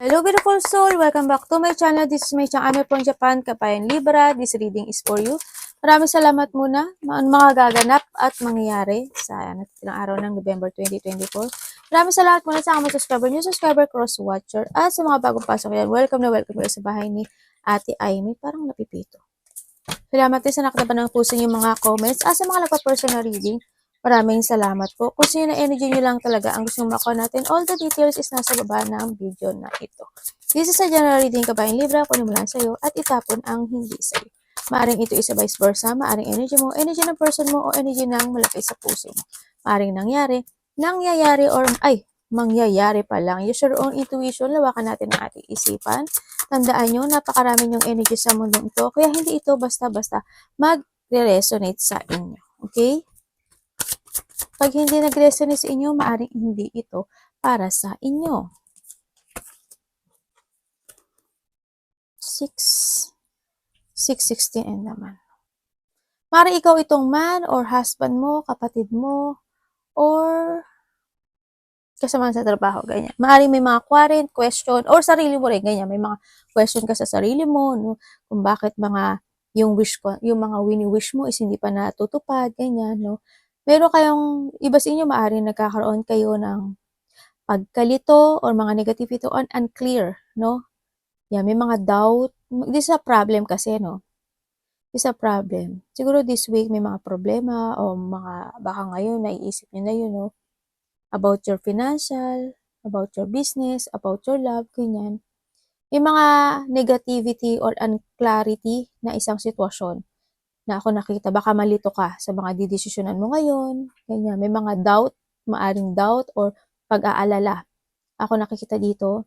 Hello beautiful soul! Welcome back to my channel. This is my channel from Japan, Kapayan Libra. This reading is for you. Maraming salamat muna mga gaganap at mangyayari sa natin araw ng November 2024. Maraming salamat muna sa mga subscriber nyo, subscriber, cross-watcher, at sa mga bagong pasok yan. Welcome na welcome sa bahay ni Ate Aimee. Parang napipito. Salamat din sa nakataban ng puso yung mga comments. Sa mga nagpa-personal reading, maraming salamat po. Kung sino na energy nyo lang talaga ang gusto makuha natin, all the details is nasa baba ng video na ito. This is a general reading, Kabayan Libra, kunin mo lang sa'yo at itapon ang hindi sa'yo. Maaring ito isa vice versa, maaring energy mo, energy ng person mo, o energy ng malapit sa puso mo. Maaring nangyayari, or mangyayari pa lang. Use your own intuition, lawakan natin ang ating isipan. Tandaan nyo, napakarami yung energy sa mundong ito, kaya hindi ito basta-basta mag-resonate sa inyo. Okay? Pag hindi nag-resonate sa inyo, maaaring hindi ito para sa inyo. 6:16 naman. Maaaring ikaw itong man or husband mo, kapatid mo, or kasama sa trabaho, ganyan. Maaaring may mga quarrel, question, or sarili mo rin, ganyan. May mga question ka sa sarili mo, no? Kung bakit yung mga wini-wish mo is hindi pa natutupad, ganyan, no? Meron kayong, iba sa inyo, maaaring nagkakaroon kayo ng pagkalito or mga negativity on unclear, no? Yeah, may mga doubt. This is a problem kasi, no? This is a problem. Siguro this week may mga problema o baka ngayon naiisip nyo na yun, no? About your financial, about your business, about your love, ganyan. May mga negativity or unclarity na isang sitwasyon na ako nakita. Baka malito ka sa mga didesisyonan mo ngayon, ganyan. May mga doubt, maaring doubt or pag-aalala. Ako nakikita dito.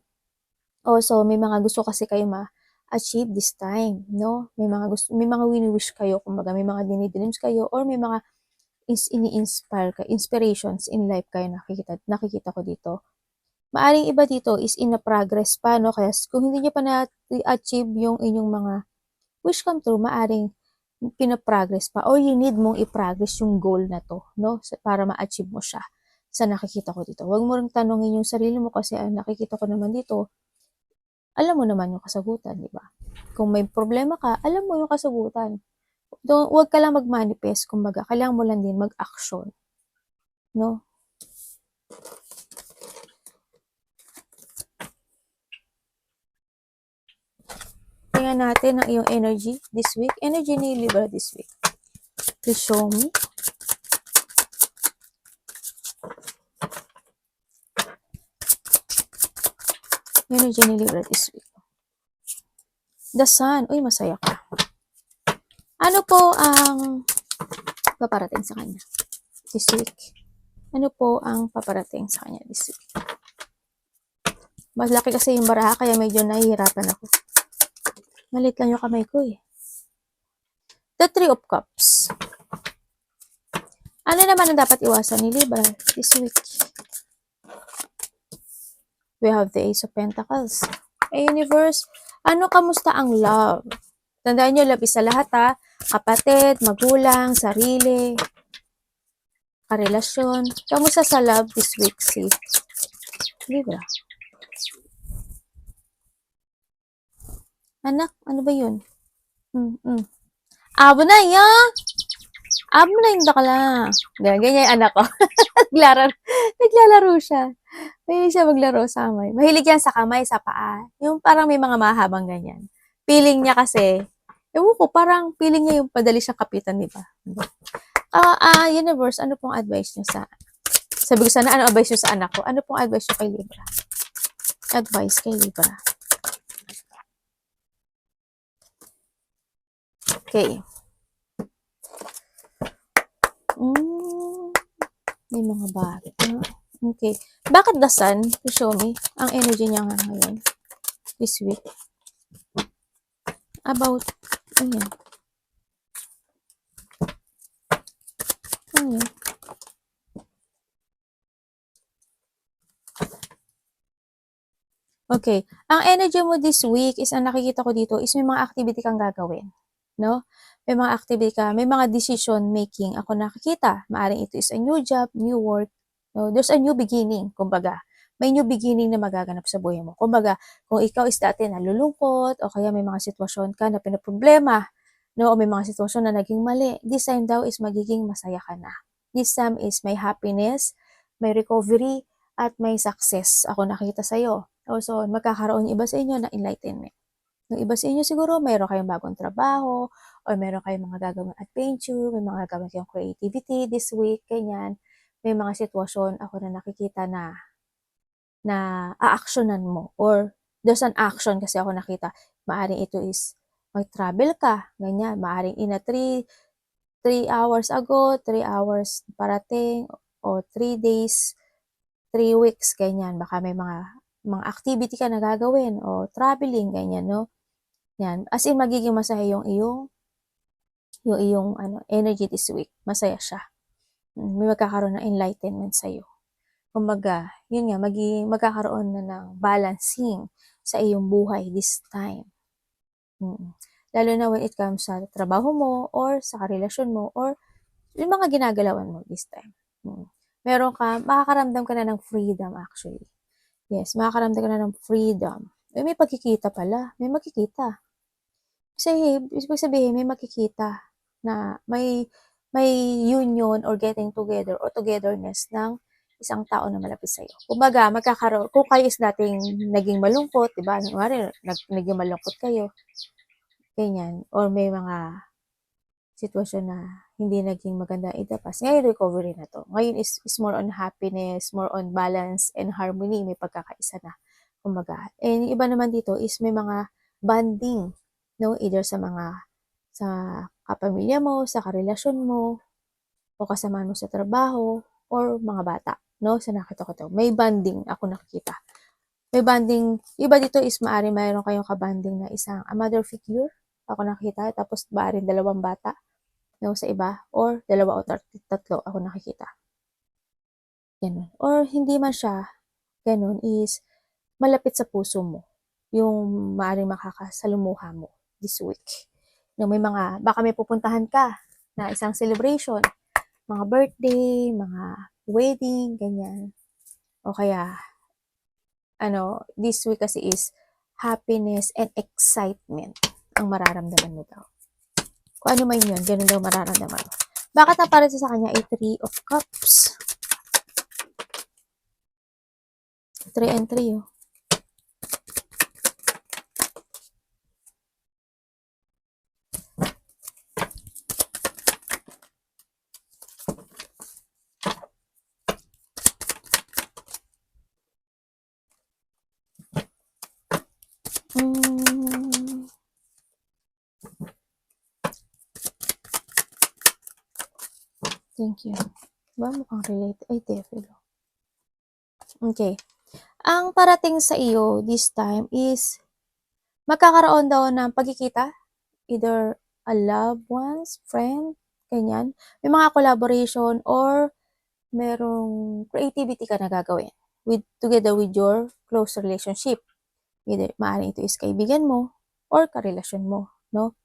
Also, may mga gusto kasi kayo ma-achieve this time, no? May mga wini-wish kayo, kumbaga may mga dinidreams kayo, or may mga ini-inspire ka, inspirations in life kayo nakikita ko dito. Maaring iba dito is in a progress pa, no? Kaya kung hindi nyo pa na-achieve yung inyong mga wish come true, maaring pinaprogress pa, or you need mong i-progress yung goal na to, no? Para ma-achieve mo siya sa nakikita ko dito. Huwag mo rin tanongin yung sarili mo kasi ang nakikita ko naman dito, alam mo naman yung kasagutan, di ba? Kung may problema ka, alam mo yung kasagutan. Huwag ka lang mag-manifest, kumbaga, kailangan mo lang din mag-action. No? Tingnan natin ang iyong energy this week. Energy ni Libra this week. Please show me. Energy ni Libra this week. The Sun. Uy, masaya ka. Ano po ang paparating sa kanya this week? Ano po ang paparating sa kanya this week? Mas laki kasi yung baraha, kaya medyo nahihirapan ako. Malit lang yung kamay ko eh. The Three of Cups. Ano naman ang dapat iwasan ni Libra this week? We have the Ace of Pentacles. Universe, kamusta ang love? Tandaan nyo, love is sa lahat ha. Kapatid, magulang, sarili, karelasyon. Kamusta sa love this week si Libra? Anak, ano ba yun? Abo na yan! Abo na yung dakla. Ganyan yung anak ko. Naglalaro siya. Mahilig siya maglaro sa kamay. Mahilig yan sa kamay, sa paa. Yung parang may mga mahabang ganyan. Feeling niya kasi, ewan ko, parang feeling niya yung padali siya kapitan, di ba? Universe, ano pong advice niyo sabi ko sana, ano advice niyo sa anak ko? Ano pong advice niyo kay Libra? Advice kay Libra. Okay. May mga bata. Okay. Bakit the Sun? Show me. Ang energy niya nga ngayon. This week. About, ayan. Ayan. Okay. Ang energy mo this week is, ang nakikita ko dito is may mga activity kang gagawin. No? May mga activity ka, may mga decision making ako nakikita. Maaring ito is a new job, new work. No? There's a new beginning, kumbaga. may new beginning na magaganap sa buhay mo. Kumbaga, kung ikaw is dati nalulungkot o kaya may mga sitwasyon ka na pinaproblema, no, o may mga sitwasyon na naging mali, this time daw is magiging masaya ka na. This time is may happiness, may recovery, at may success ako nakita sa'yo. Also, magkakaroon iba sa inyo ng enlightenment. Yung iba sa inyo siguro, mayroon kayong bagong trabaho, or mayroon kayong mga gagawing adventure, may mga gagawin kayong creativity this week, ganyan. May mga sitwasyon ako na nakikita na a-actionan mo, or there's an action kasi ako nakita. Maaring ito is mag-travel ka, ganyan. Maaring in a 3 hours ago, 3 hours parating, o 3 days, 3 weeks, ganyan. Baka may mga activity ka na gagawin, o traveling, ganyan, no? Yan. As in, magiging masaya yung iyong energy this week. Masaya siya. May magkakaroon ng enlightenment sa'yo. Kumbaga, yun nga, magkakaroon na ng balancing sa iyong buhay this time. Lalo na when it comes sa trabaho mo, or sa karelasyon mo, or yung mga ginagalawan mo this time. Makakaramdam ka na ng freedom actually. Yes, makakaramdam ka na ng freedom. May pagkikita pala. May makikita. Kasi, ibig sabihin, may makikita na may union or getting together or togetherness ng isang tao na malapit sa'yo. Kumbaga, kung kayo is dating naging malungkot, diba? Naging malungkot kayo, ganyan, or may mga sitwasyon na hindi naging maganda itapas. Ngayon, recovery na to. Ngayon is more on happiness, more on balance and harmony, may pagkakaisa na. Kumbaga, and iba naman dito is may mga bonding, no? Either sa kapamilya mo, sa karelasyon mo, o kasama mo sa trabaho, or mga bata, no? Sa nakita ko to. May bonding ako nakikita. May bonding, iba dito is mayroon kayong kabanding na isang mother figure, ako nakita, tapos maaring 2 bata, no, sa iba, or 2 o 3 ako nakikita. Ganun. Or hindi man siya ganun, is malapit sa puso mo yung maaring makakasalumuha mo this week. No, baka may pupuntahan ka na isang celebration, mga birthday, mga wedding, ganyan. O kaya, this week kasi is happiness and excitement ang mararamdaman mo daw. Kung ano man yun, ganun daw mararamdaman mo. Bakit na para sa kanya ay 3 of Cups? 3 and 3, oh. Thank you. Ba, mukhang relate. Ay, Devil. Okay. Ang parating sa iyo this time is magkakaroon daw ng pagkikita. Either a loved ones, friend, ganyan. May mga collaboration or merong creativity ka na gagawin together with your close relationship. Either maaaring ito is kaibigan mo or karelasyon mo, no?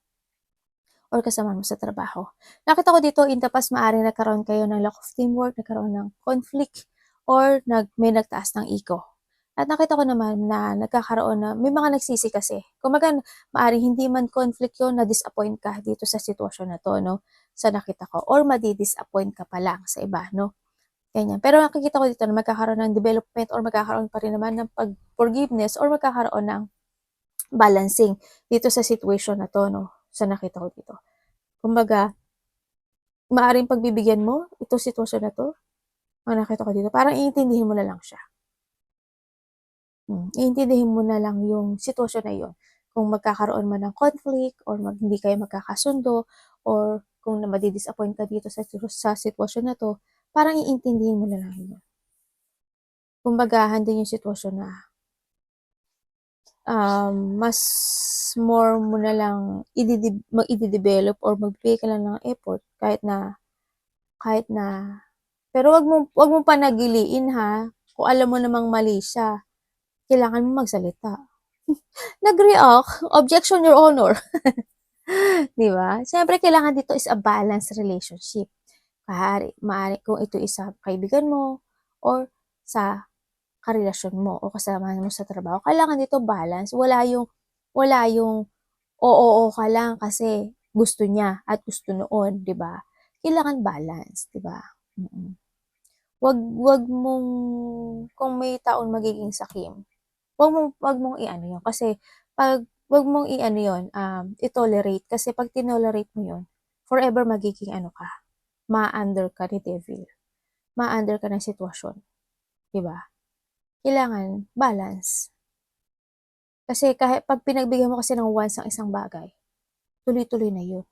Or kasama mo sa trabaho. Nakita ko dito, in the past, maaaring nagkaroon kayo ng lack of teamwork, nagkaroon ng conflict, or may nagtaas ng ego. At nakita ko naman na nagkakaroon na, may mga nagsisi kasi. Kumaga, maaaring hindi man conflict yun, na-disappoint ka dito sa sitwasyon na to, no? Sa nakita ko. Or madi-disappoint ka pa lang sa iba, no? Ganyan. Pero nakikita ko dito na magkakaroon ng development or magkakaroon pa rin naman ng forgiveness or magkakaroon ng balancing dito sa situation na to, no? Sa nakita ko dito. Kumbaga, maaaring pagbibigyan mo itong sitwasyon na to, ang nakita ko dito, parang iintindihin mo na lang siya. Iintindihin mo na lang yung sitwasyon na yun. Kung magkakaroon man ng conflict or hindi kayo magkakasundo or kung madi-disappoint ka dito sa sitwasyon na to, parang iintindihin mo na lang yun. Kumbaga, din yung sitwasyon na mas more mo na lang i-develop or magbigay ka lang ng effort kahit na pero wag mo panagiliin ha. Kung alam mo namang mali siya, kailangan mo magsalita. Nag-react, objection your honor. 'Di ba? Siyempre kailangan dito is a balanced relationship. Maari kung ito is sa kaibigan mo or sa karelasyon mo o kasamahan mo sa trabaho. Kailangan dito balance. Wala yung oo ka lang kasi gusto niya at gusto noon, 'di ba? Kailangan balance, 'di ba? Mm. Wag mong kung may taong magiging sakim, wag mong i-ano 'yun kasi 'wag mong i-ano 'yun, i-tolerate kasi 'pag tinolerate mo 'yun, forever magiging ano ka, ma-under ka ni devil, ma-under ka ng sitwasyon, 'di ba? Kailangan balance. Kasi kahit 'pag pinagbigyan mo kasi ng once ang isang bagay, tuloy-tuloy na 'yun.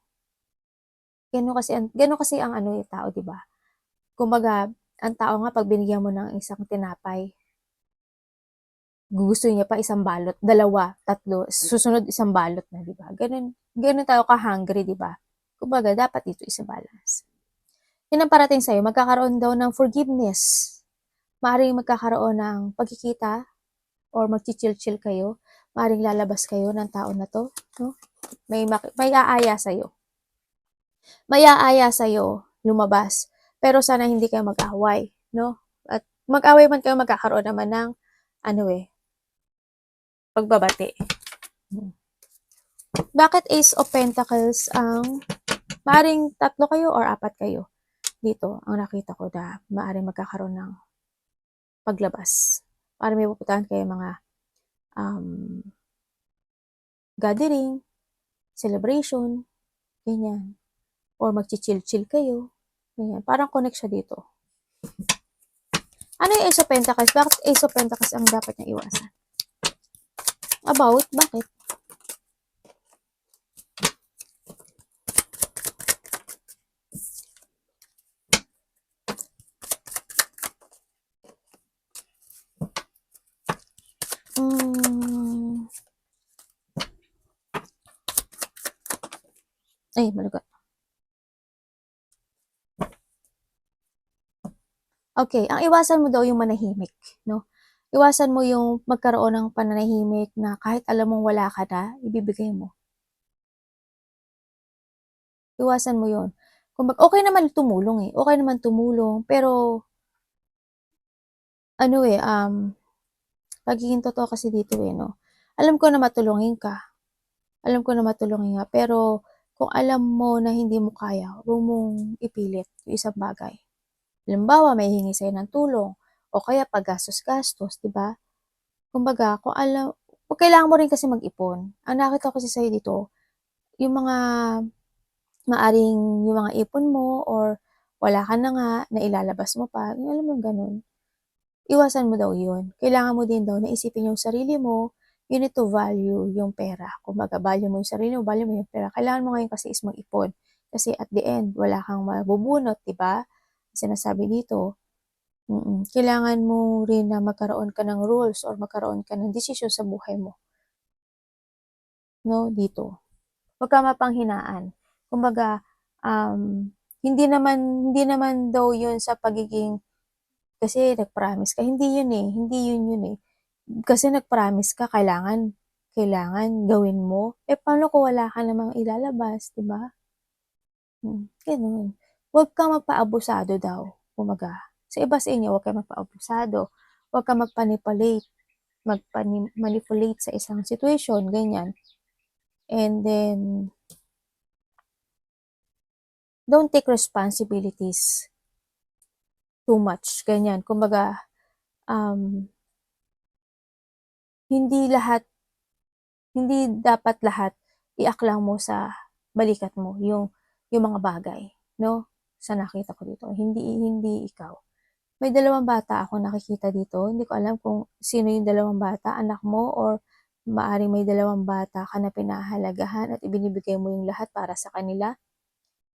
Gano'n kasi ang ano, tao, 'di ba? Kumbaga, ang tao nga 'pag binigyan mo ng isang tinapay, gugustuhin niya pa isang balot, dalawa, tatlo, susunod isang balot na, 'di ba? Gano'n tayo ka-hungry, 'di ba? Kumbaga, dapat dito isa-balance. 'Yun ang parating sa'yo, magkakaroon daw ng forgiveness. Maaaring magkakaroon ng pagkikita or magchi-chill-chill kayo. Maaaring lalabas kayo ng tao na 'to, 'no? May aaya sa'yo. May aaya sa'yo lumabas. Pero sana hindi kayo mag-away, 'no? At mag-away man kayo, magkakaroon naman ng ano pagbabati. Bakit Ace of Pentacles ang maaring 3 kayo or 4 kayo? Dito, ang nakita ko na maaring magkakaroon ng paglabas. Maaring may pupuntahan kayo mga gathering, celebration, ganyan. Or magchi-chill-chill kayo, ganyan. Parang connect siya dito. Ano yung Ace of Pentacles? Bakit Ace of Pentacles ang dapat niya iwasan? About? Bakit? Ay, malagot. Okay, ang iwasan mo daw yung manahimik, no? Iwasan mo yung magkaroon ng pananahimik na kahit alam mong wala ka na, ibibigay mo. Iwasan mo yun. Kumbaga, okay naman tumulong eh. Okay naman tumulong, pero ano pagiging totoo kasi dito eh, no? Alam ko na matulungin ka. Alam ko na matulungin ka, pero kung alam mo na hindi mo kaya, huwag mong ipilit yung isang bagay. Halimbawa, may hingi sa'yo ng tulong, o kaya paggastos-gastos, di ba? Kumbaga, kailangan mo rin kasi mag-ipon. Ang nakita ko kasi sa'yo dito, yung yung mga ipon mo, or wala ka na nga, na ilalabas mo pa, yung alam mo ganun. Iwasan mo daw yun. Kailangan mo din daw na isipin yung sarili mo, you need to value yung pera. Kumbaga, value mo yung sarili mo, value mo yung pera. Kailangan mo ngayon kasi is mag-ipon. Kasi at the end, wala kang mabubunot, di ba? Sinasabi dito, kailangan mo rin na magkaroon ka ng rules or magkaroon ka ng desisyon sa buhay mo. No, dito. Huwag ka mapanghinaan. Kumbaga, hindi naman daw yun sa pagiging, kasi nag-promise ka. Hindi yun eh. Hindi yun eh. Kasi nag-promise ka, kailangan gawin mo. Paano kung wala ka namang ilalabas, di ba? Ganun. Huwag kang magpaabusado daw. Kumbaga, sa iba sa inyo, huwag kang magpaabusado. Huwag kang magmanipulate sa isang situation, ganyan. And then, don't take responsibilities too much, ganyan. Kumbaga, hindi dapat lahat iaklang mo sa balikat mo, yung mga bagay, no? Sa nakita ko dito, hindi ikaw. May 2 bata ako nakikita dito, hindi ko alam kung sino yung 2 bata, anak mo, or maaring may 2 bata ka na pinahahalagahan at ibinibigay mo yung lahat para sa kanila.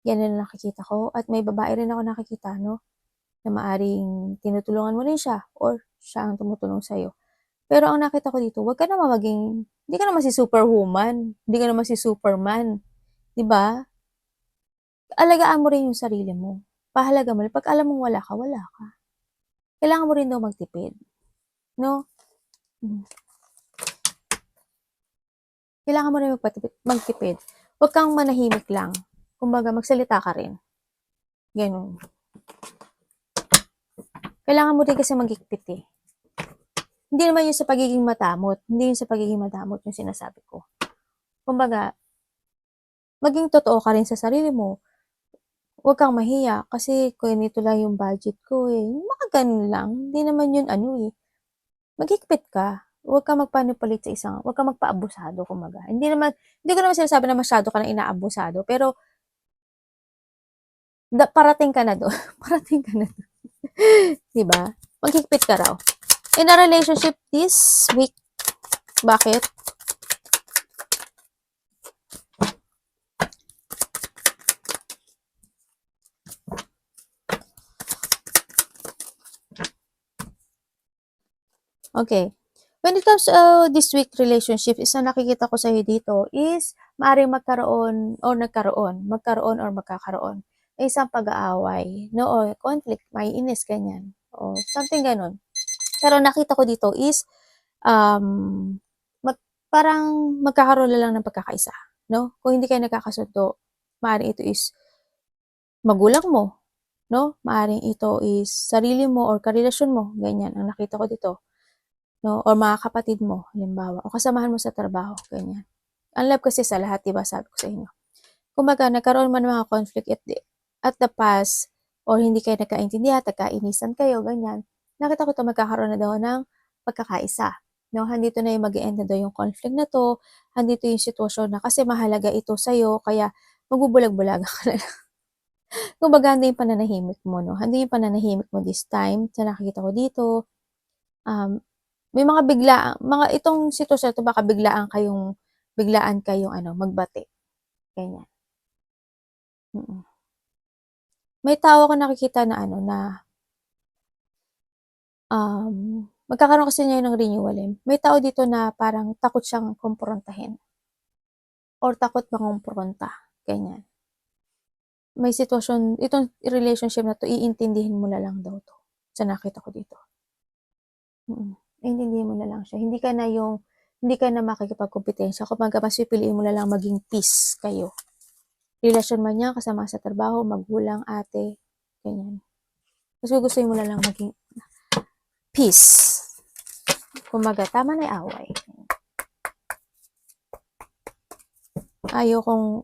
Yan ang nakikita ko. At may babae rin ako nakikita, no? Na maaring tinutulungan mo rin siya or siya ang tumutulong sa'yo. Pero ang nakita ko dito, hindi ka naman si superwoman, hindi ka naman si superman, 'di ba? Alagaan mo rin yung sarili mo. Pahalaga mo rin. Pag alam mong wala ka, wala ka. Kailangan mo rin daw magtipid, no? Kailangan mo rin magtipid. Huwag kang manahimik lang. Kumbaga, magsalita ka rin. Ganun. Kailangan mo rin kasi magigpit eh. Hindi naman yun sa pagiging madamot. Hindi yun sa pagiging madamot yung sinasabi ko. Kumbaga, maging totoo ka rin sa sarili mo. Huwag kang mahiya kasi ganito lang yung budget ko eh. Mga ganun lang. Hindi naman yun ano eh. Maghigpit ka. Huwag kang magpanupalit sa isang, huwag kang magpaabusado kumbaga. Hindi ko naman sinasabi na masyado ka na inaabusado, pero parating ka na doon. Parating ka na doon. Diba? Maghigpit ka raw. In a relationship this week, bakit? Okay. When it comes to this week relationship, isa nakikita ko sa'yo dito is maaaring magkaroon or magkakaroon ng isang pag-aaway, no, o conflict, maiinis, ganyan, o something ganun. Pero nakita ko dito is, um, parang magkakaroon na lang ng pagkakaisa, no? Kung hindi kayo nagkakasundo, maaaring ito is magulang mo, no? Maaaring ito is sarili mo or karelasyon mo, ganyan, ang nakita ko dito. No, or mga kapatid mo, halimbawa, o kasamahan mo sa trabaho, ganyan. Ang love kasi sa lahat, 'di ba, sabi ko sa inyo. Kumbaga, nagkaroon man ng mga conflict at the past, or hindi kayo nagkaintindihan, nagkainisan kayo, ganyan. Nakita ko 'to magkakaroon na daw ng pagkakaisa. No, handito na yung mag-e-end na daw yung conflict na 'to, handito yung sitwasyon na kasi mahalaga ito sa'yo, kaya magbubulag-bulagan ka na lang. Kumbaga, handi yung pananahimik mo, no? Handi yung pananahimik mo this time, sa nakikita ko dito. May mga itong sitwasyon 'to baka biglaan kayong ano, magbati, ganyan. May tao akong nakikita na ano, na, magkakaroon kasi ngayon ng renewal, eh. May tao dito na parang takot siyang kumprontahin or takot mangumpronta, ganyan. May sitwasyon itong relationship na 'to iintindihin mo na lang daw 'to, sa nakita ko dito. Iintindihin mo na lang siya, hindi ka na makikipagkompetensya, kumbaga mas pipiliin mo na lang maging peace kayo. Relasyon man yan, kasama sa trabaho, magulang, ate, ganyan. Mas gugustuhin mo na lang maging peace. Kumbaga, tama na yung away.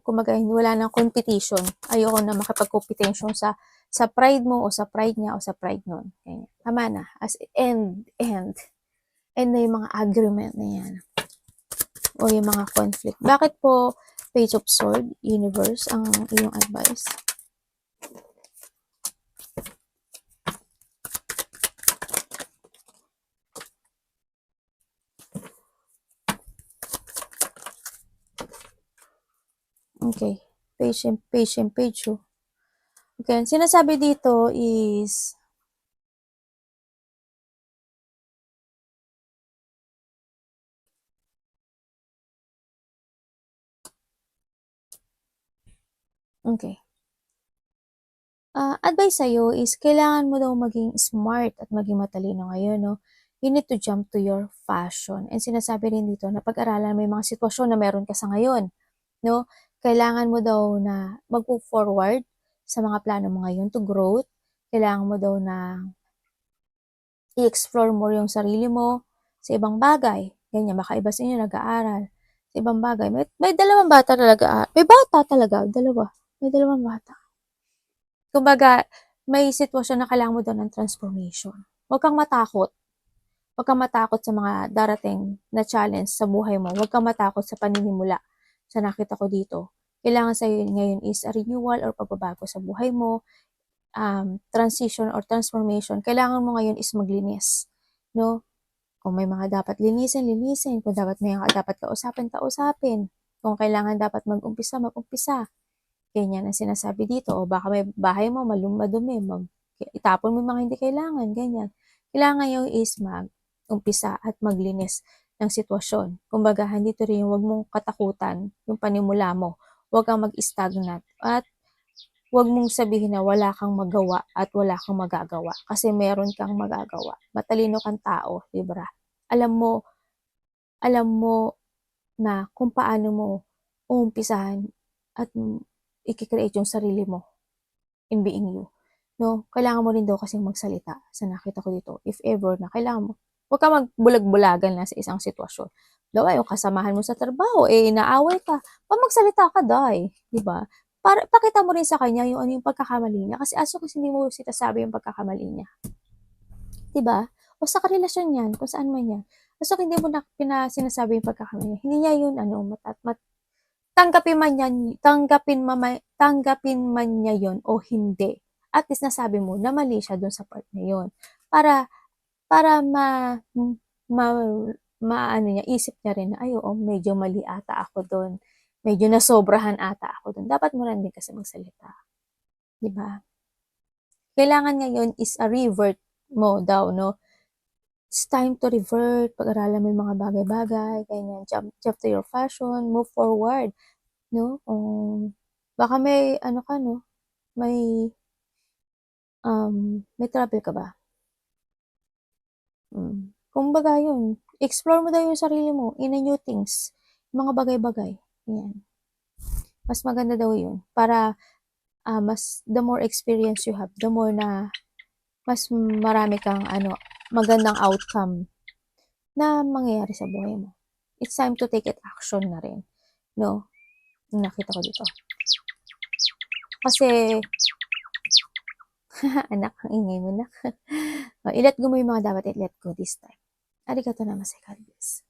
Kumbaga, wala nang competition. Ayoko na makipag-competition sa pride mo o sa pride niya o sa pride nun. Ganyan. Tama na. As end na yung mga agreement na yan. O yung mga conflict. Bakit po Page of Sword, Universe, ang iyong advice? Okay. Page. Oh. Okay. Sinasabi dito is, okay. Advice sa'yo is kailangan mo daw maging smart at maging matalino ngayon, no? You need to jump to your passion. And sinasabi rin dito na pag-aralan mo yung mga sitwasyon na meron ka sa ngayon, no? Kailangan mo daw na mag-move forward sa mga plano mo ngayon to growth. Kailangan mo daw na i-explore mo yung sarili mo sa ibang bagay. Ganyan, baka iba sa inyo nag-aaral. Sa ibang bagay. May dalawang bata talaga. May bata talaga. May dalawang bata. Kumbaga, may sitwasyon na kailangan mo daw ng transformation. Huwag kang matakot. Huwag kang matakot sa mga darating na challenge sa buhay mo. Huwag kang matakot sa paninimula sa nakita ko dito. Kailangan sa'yo ngayon is a renewal or pagbabago sa buhay mo, transition or transformation. Kailangan mo ngayon is maglinis. No? Kung may mga dapat linisin. Kung may mga dapat kausapin. Kung kailangan dapat mag-umpisa. Ganyan ang sinasabi dito. O baka may bahay mo madumi, itapon mo yung mga hindi kailangan, ganyan. Kailangan yung is mag-umpisa at maglinis ng sitwasyon. Kumbaga, dito rin yung huwag mong katakutan yung panimula mo. Huwag kang mag-stagnant at huwag mong sabihin na wala kang magawa at wala kang magagawa. Kasi meron kang magagawa. Matalino kang tao, diba? Alam mo na kung paano mo uumpisahan at i-create yung sarili mo in being you. No? Kailangan mo rin daw kasing magsalita sa nakita ko dito. If ever na kailangan mo, Huwag ka magbulag-bulagan lang sa isang sitwasyon. Daw yung kasamahan mo sa trabaho, inaaway ka, magsalita ka, day, 'di ba? Para pakita mo rin sa kanya yung ano yung pagkakamali niya kasi as long as hindi mo sinasabi yung pagkakamali niya, 'di ba? O sa karelasyon 'yan, kung saan man 'yan. As long hindi mo na sinasabi yung pagkakamali niya, hindi niya yun ano, tanggapin man niya yun o hindi. At least nasabi mo na mali siya dun sa part na yun. Para para ma maano niya, isip niya rin na, "Ay oo, medyo mali ata ako dun. Medyo nasobrahan ata ako dun." Dapat mo lang din kasi magsalita, 'di ba? Kailangan ngayon is a revert mo daw 'no. It's time to revert, pag-aralan mo yung mga bagay-bagay, ganyan. Jump jump to your fashion, move forward, 'no? Baka may ano ka 'no, may, may trouble ka ba? Kumbaga yun, explore mo daw yung sarili mo in a new things, mga bagay-bagay, yan. Mas maganda daw yun para, mas the more experience you have, the more na mas marami kang ano, magandang outcome na mangyayari sa buhay mo. It's time to take it action na rin, 'no? Nakita ko dito. Kasi anak, ang ingay mo nak. I-let go mo yung mga dapat i-let go this time. Arigatou namaste, God bless.